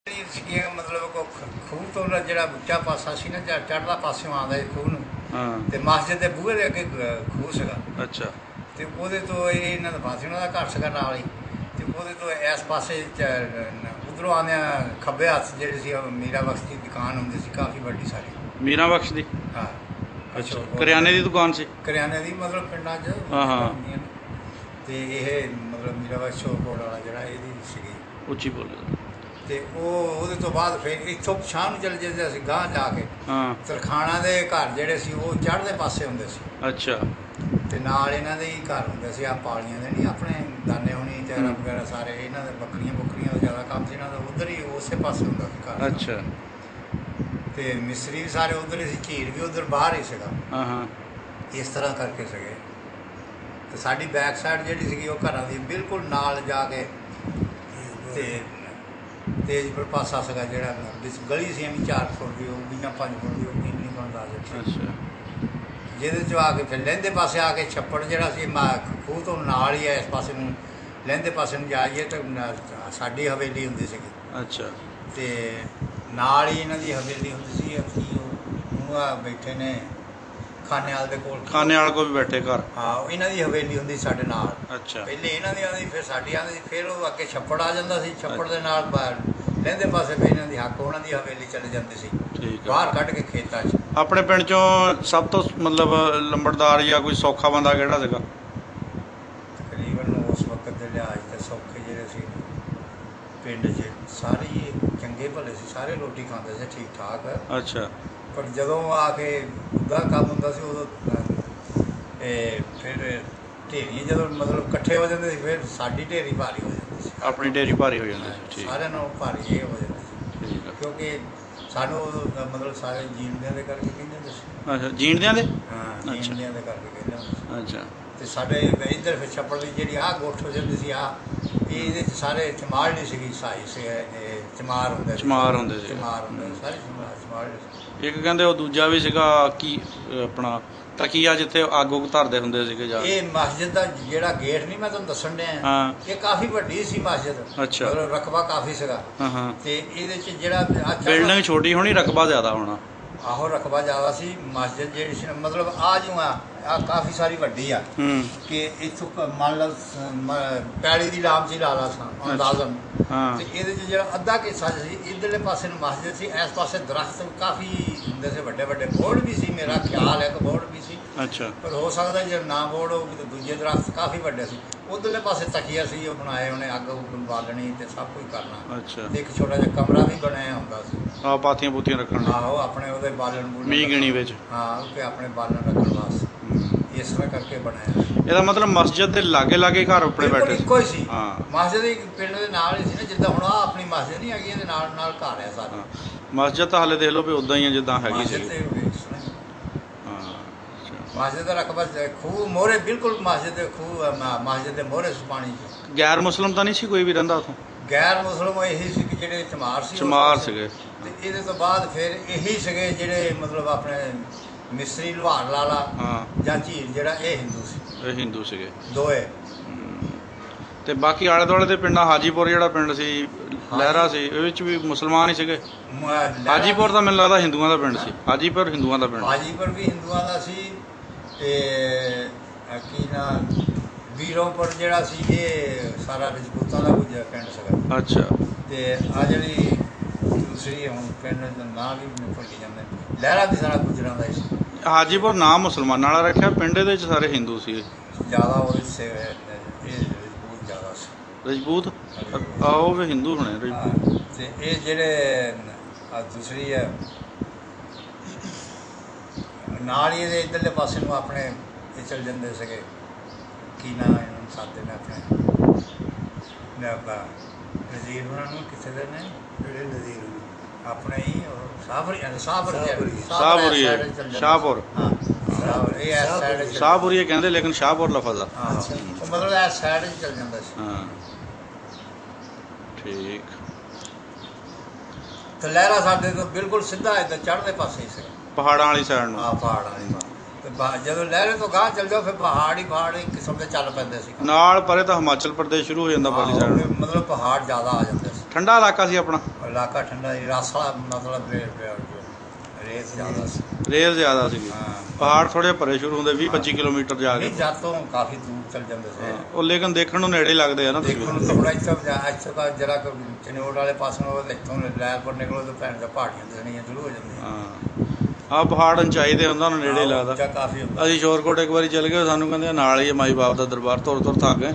मतलब खूह तो जो बुचा पासा सी ना चढ़दा पासों आंदा खूह नूं ते मस्जिद के बूहे के अगे खूह सीगा। अच्छा ते ओहदे तो इन्हां दा फांसी उन्हां दा घर सीगा नाल ही ते ओहदे तो इस पासे उधरों आने खब्बे हत्थ जिहड़ी सी मीरा बख्श की दुकान हुंदी सी काफ़ी वड्डी सारी। मीरा बख्श दी? हाँ। अच्छा करियाने की दुकान सी? करियाने की मतलब पिंडां च होंदियां ते इह मतलब मीरा बख्श कोल वाला जिहड़ा इहदी सीगी। उच्ची बोलो। ਤੇ ਉਹ ਉਹਦੇ ਤੋਂ ਬਾਅਦ ਫਿਰ ਇੱਥੋਂ ਪਛਾਣ ਨੂੰ ਚਲੇ ਜਾਂਦੇ ਅਸੀਂ ਗਾਂਹ ਜਾ ਕੇ ਤਰਖਾਣਾ ਦੇ ਘਰ ਜਿਹੜੇ ਸੀ ਉਹ ਚੜ੍ਹਦੇ ਪਾਸੇ ਹੁੰਦੇ ਸੀ। ਅੱਛਾ ਤੇ ਨਾਲ ਇਹਨਾਂ ਦੇ ਹੀ ਘਰ ਹੁੰਦੇ ਸੀ ਆ ਪਾਲੀਆਂ ਦੇ ਨਹੀਂ ਆਪਣੇ ਦਾਨੇ ਹੋਣੀ ਚੈਰਾ ਵਗੈਰਾ ਸਾਰੇ ਇਹਨਾਂ ਦੇ ਬੱਕਰੀਆਂ ਬੁੱਕਰੀਆਂ ਦਾ ਜ਼ਿਆਦਾ ਕੰਮ ਸੀ ਇਹਨਾਂ ਦਾ ਉਧਰ ਹੀ ਉਸੇ ਪਾਸੇ ਹੁੰਦਾ ਸੀ ਘਰ। ਅੱਛਾ ਤੇ ਮਿਸਰੀ ਵੀ ਸਾਰੇ ਉਧਰ ਹੀ ਸੀ ਝੀਲ ਵੀ ਉਧਰ ਬਾਹਰ ਹੀ ਸੀਗਾ। ਹਾਂ ਹਾਂ ਇਸ ਤਰ੍ਹਾਂ ਕਰਕੇ ਸੀਗੇ ਤੇ ਸਾਡੀ ਬੈਕ ਸਾਈਡ ਜਿਹੜੀ ਸੀਗੀ ਉਹ ਘਰਾਂ ਦੀ ਬਿਲਕੁਲ ਨਾਲ ਜਾ ਕੇ ਤੇ तेजपुर पासा सगा जो गली सी भी 4 फुट की होगी या 5 फुट की होगी नहीं बनता। अच्छा जिहदे आके फिर लहंदे पासे आके छप्पड़ जिहड़ा सी खूह तो नाल ही है इस पासे नूं लहंदे पासे नूं जाइए तो साडी हवेली हुंदी सी। अच्छा ते नाल ही इन्हां दी हवेली हुंदी सी कि बैठे ने खानेवाल दे कोल। खानेवाल कोल भी बैठे घर? हाँ इन्हां दी हवेली हुंदी साडे नाल। अच्छा पहले इन्हां दी आंदी फिर साडी आंदी फिर वो अगे छप्पड़ आ जांदा सी छप्पड़ दे नाल लहंदे पासे भी इन्हां दी हक उन्हां दी हवेली चली जांदी सी बाहर कढ के खेतां 'च। अपने पिंड चों सब तो मतलब लंबड़दार या कोई सौखा बंदा किहड़ा सीगा? तकरीबन उस वक्त दे लिहाज ते सौखे जिहड़े सी पिंड 'च सारे ही चंगे भले सी सारे रोटी खांदे सी ठीक ठाक। अच्छा पर जदों आके उदा काम हुंदा सी उदों फिर ढेरी जो मतलब इकट्ठे हो जाते फिर साडी ढेरी भारी हो जाती सी। अपनी ढेरी भारी हो जाती सी सारिਆਂ नालों भारी ये हो जाती सी क्योंकि सानू मतलब सारे जींदियां दे करके कहंदे हुंदे सी। अच्छा जींदियां दे? हाँ जींदियां दे करके कहंदे हुंदे सी। अच्छा ते साडे इधर फिर छप्पड़ दी जिहड़ी आ गोठ हो जाती सी ਇਹਦੇ 'ਚ ਸਾਰੇ ਚਮਾਰ ਨਹੀਂ ਸੀਗੀ ਸਾਈ ਸੀ ਚਮਾਰ ਹੁੰਦੇ ਸੀ ਸਾਰੇ ਚਮਾਰ। ਇੱਕ ਕਹਿੰਦੇ ਉਹ ਦੂਜਾ ਵੀ ਸੀਗਾ ਕੀ ਆਪਣਾ ਤਕੀਆ ਜਿੱਥੇ ਅੱਗ ਉੱਗ ਧਰਦੇ ਹੁੰਦੇ ਸੀਗੇ ਜਾ ਇਹ ਮਸਜਿਦ ਦਾ ਜਿਹੜਾ ਗੇਟ ਨਹੀਂ ਮੈਂ ਤੁਹਾਨੂੰ ਦੱਸਣ ਡਿਆ ਇਹ ਕਾਫੀ ਵੱਡੀ ਸੀ ਮਸਜਿਦ। ਅੱਛਾ ਮਤਲਬ ਰਕਬਾ ਕਾਫੀ ਸੀਗਾ। ਹਾਂ ਤੇ ਇਹਦੇ 'ਚ ਜਿਹੜਾ ਬਿਲਡਿੰਗ ਛੋਟੀ ਹੋਣੀ ਰਕਬਾ ਜ਼ਿਆਦਾ ਹੋਣਾ? ਆਹੋ ਰਕਬਾ ਜ਼ਿਆਦਾ ਸੀ ਮਸਜਿਦ ਜਿਹੜੀ ਸੀ ਮਤਲਬ ਆ ਜੂ ਆ ਕਾਫੀ ਸਾਰੀ ਵੱਡੀ ਆ ਕਿ ਇੱਥੋਂ ਮੰਨ ਲਓ ਪੈਲੀ ਦੀ ਲਾਮ ਸੀ ਲਾ ਲਾ ਅੰਦਾਜ਼ਨ ਤੇ ਇਹਦੇ 'ਚ ਜਿਹੜਾ ਅੱਧਾ ਹਿੱਸਾ ਸੀ ਇੱਧਰਲੇ ਪਾਸੇ ਨੂੰ ਮਸਜਿਦ ਸੀ ਇਸ ਪਾਸੇ ਦਰਖਤ ਕਾਫੀ ਹੁੰਦੇ ਸੀ ਵੱਡੇ ਵੱਡੇ ਬੋਰਡ ਵੀ ਸੀ ਮੇਰਾ ਖਿਆਲ ਹੈ ਕਿ ਬੋਰਡ ਵੀ ਸੀ। ਅੱਛਾ ਪਰ ਹੋ ਸਕਦਾ ਜੇ ਨਾ ਬੋਰਡ ਹੋਊਗੀ ਤਾਂ ਦੂਜੇ ਦਰਖਤ ਕਾਫੀ ਵੱਡੇ ਸੀ। ਉਧਰਲੇ ਪਾਸੇ ਤਕੀਆ ਸੀ ਉਹ ਬਣਾਏ ਉਹਨੇ ਅੱਗ ਉੱਗ ਬਾਲਣੀ ਤੇ ਸਭ ਕੁਝ ਕਰਨਾ। ਅੱਛਾ ਤੇ ਇੱਕ ਛੋਟਾ ਜਿਹਾ ਕਮਰਾ ਵੀ ਬਣਾਇਆ ਹੁੰਦਾ ਸੀ ਪਾਥੀਆਂ ਪੂਥੀਆਂ ਰੱਖਣ ਲਈ। ਆਹੋ ਆਪਣੇ ਉਹਦੇ ਬਾਲਣ ਬੂਲਣ ਮੀਂਹ ਗਿਣੀ ਵਿੱਚ ਹਾਂ ਕਿ ਆਪਣੇ ਬਾਲਣ ਰੱਖਣ ਵਾਸਤੇ ਇਸ ਤਰ੍ਹਾਂ ਕਰਕੇ ਬਣਾਇਆ। ਇਹਦਾ ਮਤਲਬ ਮਸਜਿਦ ਦੇ ਲਾਗੇ ਲਾਗੇ ਘਰ ਆਪਣੇ ਬੈਠੇ ਇੱਕੋ ਹੀ ਸੀ। ਹਾਂ ਮਸਜਿਦ ਦੇ ਪਿੰਡ ਦੇ ਨਾਲ ਹੀ ਸੀ ਨਾ ਜਿੱਦਾਂ ਹੁਣ ਆ ਆਪਣੀ ਮਸਜਿਦ ਨਹੀਂ ਹੈਗੀ ਇਹਦੇ ਨਾਲ ਨਾਲ ਘਰ ਆ ਸਾਰਾ। ਮਸਜਿਦ ਤਾਂ ਹਾਲੇ ਦੇਖ ਲਓ ਵੀ ਉਦਾਂ ਹੀ ਆ ਜਿੱਦਾਂ ਹੈਗੀ ਸੀ। ਮਸਜਿਦ ਦਾ ਰਕਬਾ ਖੂਹ ਮੋਹਰੇ ਬਿਲਕੁਲ ਮਸਜਿਦ ਦੇ ਖੂਹ ਮਸਜਿਦ ਦੇ ਮੋਹਰੇ ਪਾਣੀ। ਗੈਰ ਮੁਸਲਮ ਤਾਂ ਨਹੀਂ ਸੀ ਕੋਈ ਵੀ ਰਹਿੰਦਾ ਉੱਥੋਂ? ਗੈਰ ਮੁਸਲਮ ਇਹੀ ਸੀ ਕਿ ਜਿਹੜੇ ਚਮਾਰ ਸੀ ਚਮਾਰ ਸੀਗੇ ਤੇ ਇਹਦੇ ਤੋਂ ਬਾਅਦ ਫਿਰ ਇਹੀ ਸੀਗੇ ਜਿਹੜੇ ਮਤਲਬ ਆਪਣੇ ਮਿਸਰੀ ਲੁਹਾਰ ਲਾਲਾ ਜਾਂ ਝੀਲ ਜਿਹੜਾ ਇਹ ਹਿੰਦੂ ਸੀ। ਇਹ ਹਿੰਦੂ ਸੀਗੇ ਦੋਏ। ਤੇ ਬਾਕੀ ਆਲੇ ਦੁਆਲੇ ਦੇ ਪਿੰਡਾਂ ਹਾਜੀਪੁਰ ਜਿਹੜਾ ਪਿੰਡ ਸੀ ਲਹਿਰਾ ਸੀ ਇਹ ਵਿੱਚ ਵੀ ਮੁਸਲਮਾਨ ਹੀ ਸੀਗੇ? ਹਾਜੀਪੁਰ ਤਾਂ ਮੈਨੂੰ ਲੱਗਦਾ ਹਿੰਦੂਆਂ ਦਾ ਪਿੰਡ ਸੀ। ਹਾਜੀਪੁਰ ਹਿੰਦੂਆਂ ਦਾ ਪਿੰਡ? ਹਾਜੀਪੁਰ ਵੀ ਹਿੰਦੂਆਂ ਦਾ ਸੀ ਤੇ ਕੀ ਨਾ ਵੀਰੋਂਪੁਰ ਜਿਹੜਾ ਸੀ ਇਹ ਸਾਰਾ ਰਜਪੂਤਾਂ ਦਾ ਕੁਝ ਪਿੰਡ ਸੀਗਾ। ਅੱਛਾ ਤੇ ਆ ਜਿਹੜੀ ਦੂਸਰੀ ਹੁਣ ਪਿੰਡ ਦਾ ਨਾਂ ਵੀ ਮੈਨੂੰ ਭੁੱਲ ਜਾਂਦੇ ਲਹਿਰਾ ਵੀ ਸਾਰਾ ਗੁਜਰਾਂ ਦਾ ਸੀ। ਹਾਜੀਪੁਰ ਨਾਮ ਮੁਸਲਮਾਨਾਂ ਵਾਲਾ ਰੱਖਿਆ ਪਿੰਡ ਦੇ ਵਿੱਚ ਸਾਰੇ ਹਿੰਦੂ ਸੀ ਜ਼ਿਆਦਾ ਉਹਦੇ ਇਹ ਰਜਪੂਤ ਜ਼ਿਆਦਾ ਸੀ। ਰਜਪੂਤ ਆਓ ਵੀ ਹਿੰਦੂ ਹੋਣੇ ਰਜਪੂਤ। ਤੇ ਇਹ ਜਿਹੜੇ ਦੂਸਰੀ ਹੈ ਨਾਲ ਹੀ ਇਹਦੇ ਇੱਧਰਲੇ ਪਾਸੇ ਨੂੰ ਆਪਣੇ ਇਹ ਚੱਲ ਜਾਂਦੇ ਸੀਗੇ ਕੀ ਨਾਂ ਇਹਨੂੰ ਸਾਦੇ ਨੇ ਆਪਣੇ ਨਜ਼ੀਰ ਉਹਨਾਂ ਨੂੰ ਕਿਸੇ ਦੇ ਨੇ ਜਿਹੜੇ ਨਜ਼ੀਰ ਆਪਣੇ ਹੀ ਸ਼ਾਹਪੁਰ ਸ਼ਾਹਪੁਰੀ ਕਹਿੰਦੇ ਲੇਕਿਨ ਸ਼ਾਹਪੁਰ ਲਫ਼ਜ਼ ਆ ਮਤਲਬ ਇਸ ਸਾਈਡ 'ਚ ਚੱਲ ਜਾਂਦਾ ਸੀ। ਹਾਂ ਠੀਕ ਤੇ ਲਹਿਰਾ ਸਾਡੇ ਤੋਂ ਬਿਲਕੁਲ ਸਿੱਧਾ ਇੱਧਰ ਚੜ੍ਹਦੇ ਪਾਸੇ ਹੀ ਸੀ ਪਹਾੜਾਂ ਵਾਲੀ ਸਾਈਡ ਨੂੰ। ਹਾਂ ਪਹਾੜਾਂ ਵਾਲੀ ਤੇ ਜਦੋਂ ਲਹਿਰੇ ਤੋਂ ਗਾਂਹ ਚੱਲ ਜਾਓ ਫਿਰ ਪਹਾੜ ਹੀ ਕਿਸਮ ਦੇ ਚੱਲ ਪੈਂਦੇ ਸੀ ਨਾਲ ਪਰੇ ਤਾਂ ਹਿਮਾਚਲ ਪ੍ਰਦੇਸ਼ ਸ਼ੁਰੂ ਹੋ ਜਾਂਦਾ ਪਾਲੀ ਸਾਈਡ ਮਤਲਬ ਪਹਾੜ ਜ਼ਿਆਦਾ ਆ ਜਾਂਦੇ ਸੀ। ਠੰਡਾ ਇਲਾਕਾ ਸੀ ਆਪਣਾ? ਇਲਾਕਾ ਠੰਡਾ ਸੀ, ਰਸ ਵਾਲਾ ਮਤਲਬ ਰੇਤ ਜ਼ਿਆਦਾ ਸੀ। ਰੇਲ ਜ਼ਿਆਦਾ ਸੀਗੀ। ਹਾਂ। ਪਹਾੜ ਥੋੜੇ ਭਰੇ ਸ਼ੁਰੂ ਹੁੰਦੇ 20-25 ਕਿਲੋਮੀਟਰ ਜਾ ਕੇ। ਨਹੀਂ ਜਦ ਤੋਂ ਕਾਫੀ ਦੂਰ ਚੱਲ ਜਾਂਦੇ ਸੀ। ਉਹ ਲੇਕਿਨ ਦੇਖਣ ਨੂੰ ਨੇੜੇ ਲੱਗਦੇ ਆ ਨਾ ਦੇਖਣ ਨੂੰ ਥੋੜਾ ਇੱਥੇ ਤਾਂ ਜਰਾ ਚਨੋੜ ਵਾਲੇ ਪਾਸੋਂ ਇੱਥੋਂ ਲੈਲਪੁਰ ਨਿਕਲੋ ਤਾਂ ਭੈਣ ਦਾ ਪਹਾੜੀਆਂ ਦਿਸਣੀਆਂ ਸ਼ੁਰੂ ਹੋ ਜਾਂਦੀਆਂ। ਹਾਂ ਪਹਾੜ ਉਚਾਈ ਦੇ ਉਹਨਾਂ ਨੂੰ ਨੇੜੇ ਲੱਗਦਾ। ਕਾਫੀ ਹੁੰਦਾ। ਅਸੀਂ ਸ਼ੋਰਕੋਟ ਇੱਕ ਵਾਰੀ ਚਲੇ ਗਏ, ਸਾਨੂੰ ਕਹਿੰਦੇ ਨਾਲ ਹੀ ਮਾਈ ਬਾਪ ਦਾ ਦਰਬਾਰ, ਤੁਰ ਥੱਕ ਗਏ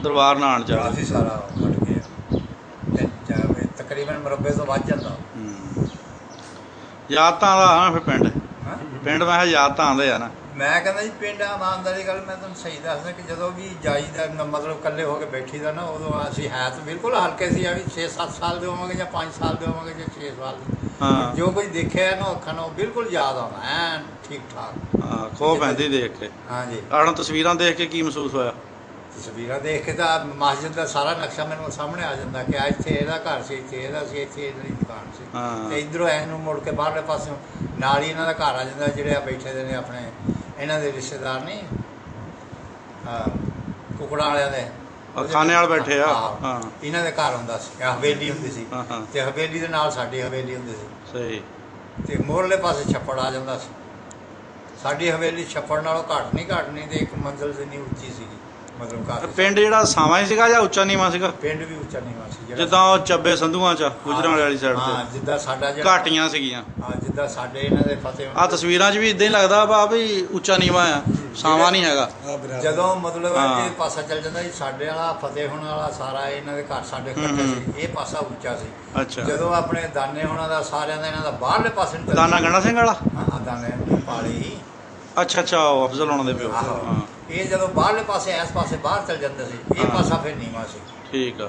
ਦਰਬਾਰ ਨਾਣ ਚ ਕਾਫੀ ਸਾਰਾ ਹਟ ਗਿਆ, ਤਕਰੀਬਨ ਮੁਰੱਬੇ ਤੋਂ ਵੱਧ ਜਾਂਦਾ। ਯਾਦ ਤਾਂ ਆਉਂਦਾ ਨਾ ਫਿਰ ਪਿੰਡ ਮੈਂ ਕਿਹਾ ਯਾਦ ਤਾਂ ਆਉਂਦੇ ਆ ਨਾ। ਮੈਂ ਕਹਿੰਦਾ ਜੀ ਪਿੰਡ ਇਮਾਨਦਾਰੀ ਗੱਲ ਮੈਂ ਤੁਹਾਨੂੰ ਸਹੀ ਦੱਸਦਾ ਕਿ ਜਦੋਂ ਵੀ ਜਾਈਦਾ ਮਤਲਬ ਇਕੱਲੇ ਹੋ ਕੇ ਬੈਠੀ ਦਾ ਨਾ, ਉਦੋਂ ਅਸੀਂ ਹੈ ਤਾਂ ਬਿਲਕੁਲ ਹਲਕੇ ਸੀ, ਆ ਵੀ 6-7 ਸਾਲ ਦੇ ਹੋਵਾਂਗੇ ਜਾਂ 5 ਸਾਲ ਦੇ ਹੋਵਾਂਗੇ ਜਾਂ 6 ਸਾਲ ਦੇ। ਹਾਂ ਜੋ ਕੁਝ ਦੇਖਿਆ ਨਾ ਅੱਖਾਂ ਨੂੰ ਬਿਲਕੁਲ ਯਾਦ ਆਉਂਦਾ ਐਨ ਠੀਕ ਠਾਕ। ਹਾਂ ਖੋ ਪੈਂਦੀ ਦੇਖ ਕੇ। ਹਾਂਜੀ ਆਹ ਤਸਵੀਰਾਂ ਦੇਖ ਕੇ ਕੀ ਮਹਿਸੂਸ ਹੋਇਆ? ਤਸਵੀਰਾਂ ਦੇਖ ਕੇ ਤਾਂ ਮਸਜਿਦ ਦਾ ਸਾਰਾ ਨਕਸ਼ਾ ਮੈਨੂੰ ਸਾਹਮਣੇ ਆ ਜਾਂਦਾ ਕਿ ਇੱਥੇ ਇਹਦਾ ਘਰ ਸੀ, ਇੱਥੇ ਇਹਦਾ ਸੀ, ਇੱਥੇ ਇਹਦੀ ਦੁਕਾਨ ਸੀ। ਹਾਂ। ਤੇ ਇੱਧਰੋਂ ਐਨ ਨੂੰ ਮੁੜ ਕੇ ਬਾਹਰਲੇ ਪਾਸਿਓਂ ਨਾਲ ਹੀ ਇਹਨਾਂ ਦਾ ਘਰ ਆ ਜਾਂਦਾ, ਜਿਹੜੇ ਆ ਬੈਠੇ ਦੇ ਨੇ ਆਪਣੇ ਇਹਨਾਂ ਦੇ ਰਿਸ਼ਤੇਦਾਰ ਨਹੀਂ, ਕੁਕੜਾਂ ਵਾਲਿਆਂ ਦੇ ਖਾਣੇ ਵਾਲ ਬੈਠੇ ਆ। ਹਾਂ ਇਹਨਾਂ ਦੇ ਘਰ ਹੁੰਦਾ ਸੀ, ਹਵੇਲੀ ਹੁੰਦੀ ਸੀ। ਹਾਂ। ਤੇ ਹਵੇਲੀ ਦੇ ਨਾਲ ਸਾਡੀ ਹਵੇਲੀ ਹੁੰਦੀ ਸੀ। ਸਹੀ। ਤੇ ਮੋਰਲੇ ਪਾਸੇ ਛੱਪੜ ਆ ਜਾਂਦਾ ਸੀ। ਸਾਡੀ ਹਵੇਲੀ ਛੱਪੜ ਨਾਲੋਂ ਘੱਟ ਨਹੀਂ ਤੇ ਇੱਕ ਮੰਜ਼ਿਲ ਜਿੰਨੀ ਉੱਚੀ ਸੀਗੀ, ਮਤਲਬ ਕਾਫੀ। ਪਿੰਡ ਜਿਹੜਾ ਸਾਵਾਂ ਹੀ ਸੀਗਾ ਜਾਂ ਉੱਚਾ ਨੀਵਾਂ ਸੀਗਾ? ਪਿੰਡ ਵੀ ਉੱਚਾ ਨੀਵਾਂ ਸੀ, ਜਿੱਦਾਂ ਉਹ ਚੱਬੇ ਸੰਧੂਆਂ ਚ ਗੁਜਰਾਂਵਾਲੇ ਵਾਲੀ ਸਾਈਡ ਹਾਂ ਤੇ ਜਿੱਦਾਂ ਸਾਡਾ ਜਿਹੜਾ ਘਾਟੀਆਂ ਸੀਗੀਆਂ। ਹਾਂ ਜਿੱਦਾਂ ਸਾਡੇ ਇਹਨਾਂ ਦੇ ਫਤਿਹ ਆ ਤਸਵੀਰਾਂ 'ਚ ਵੀ ਇਦਾਂ ਹੀ ਲੱਗਦਾ ਵਾ ਵੀ ਉੱਚਾ ਨੀਵਾਂ ਆ, ਸਾਵਾਂ ਨਹੀਂ ਹੈਗਾ। ਜਦੋਂ ਮਤਲਬ ਹਾਂ। ਇਹ ਪਾਸਾ ਚੱਲ ਜਾਂਦਾ ਸੀ ਸਾਡੇ ਵਾਲਾ ਫਤਿਹ ਹੋਣ ਵਾਲਾ ਸਾਰਾ ਇਹਨਾਂ ਦੇ ਘਰ ਸਾਡੇ ਇਕੱਠੇ ਸੀ, ਇਹ ਪਾਸਾ ਉੱਚਾ ਸੀ। ਅੱਛਾ। ਜਦੋਂ ਆਪਣੇ ਦਾਨੇ ਹੋਣਾ ਦਾ ਸਾਰਿਆਂ ਦਾ ਇਹਨਾਂ ਦਾ ਬਾਹਰਲੇ ਪਾਸੇ ਨੂੰ ਦਾਨਾ ਗੰਡਾ ਸਿੰਘ ਵਾਲਾ? ਹਾਂ ਦਾਨੇ ਪਾਲੀ। ਅੱਛਾ ਉਹ ਅਫਜ਼ਲ ਹੋਣਾ ਦੇ ਪਿਓ। ਹਾਂ ਇਹ ਜਦੋਂ ਬਾਹਰਲੇ ਪਾਸੇ ਇਸ ਪਾਸੇ ਬਾਹਰ ਚੱਲ ਜਾਂਦੇ ਸੀ, ਇਹ ਪਾਸਾ ਫਿਰ ਨੀਵਾਂ ਸੀ। ਠੀਕ ਆ।